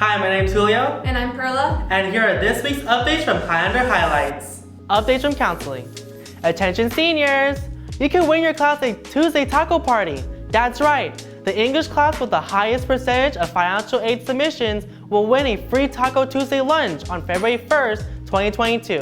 Hi, my name's Julio. And I'm Perla. And here are this week's updates from Highlander Highlights. Updates from counseling. Attention seniors! You can win your class a Tuesday taco party. That's right, the English class with the highest percentage of financial aid submissions will win a free Taco Tuesday lunch on February 1st, 2022.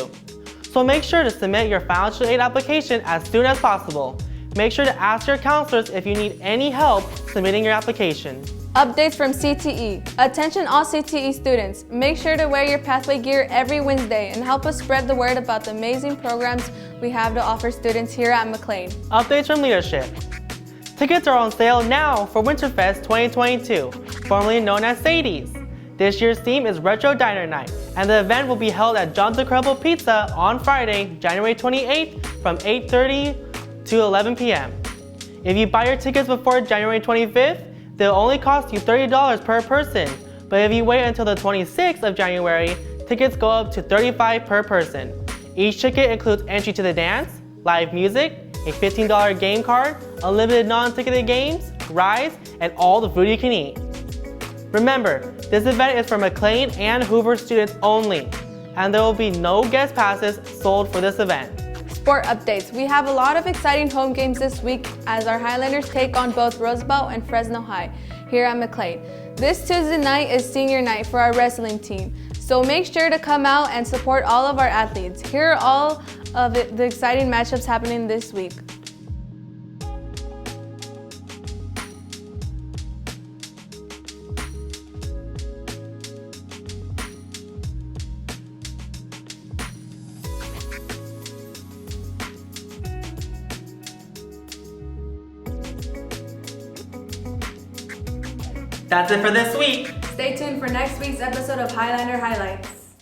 So make sure to submit your financial aid application as soon as possible. Make sure to ask your counselors if you need any help submitting your application. Updates from CTE. Attention all CTE students. Make sure to wear your pathway gear every Wednesday and help us spread the word about the amazing programs we have to offer students here at McLane. Updates from leadership. Tickets are on sale now for Winterfest 2022, formerly known as Sadies. This year's theme is Retro Diner Night, and the event will be held at John's Incredible Pizza on Friday, January 28th from 8:30 to 11 p.m. If you buy your tickets before January 25th, they'll only cost you $30 per person, but if you wait until the 26th of January, tickets go up to $35 per person. Each ticket includes entry to the dance, live music, a $15 game card, unlimited non-ticketed games, rides, and all the food you can eat. Remember, this event is for McLane and Hoover students only, and there will be no guest passes sold for this event. Sport updates. We have a lot of exciting home games this week as our Highlanders take on both Roosevelt and Fresno High here at McLane. This Tuesday night is senior night for our wrestling team, so make sure to come out and support all of our athletes. Here are all of the exciting matchups happening this week. That's it for this week. Stay tuned for next week's episode of Highlander Highlights.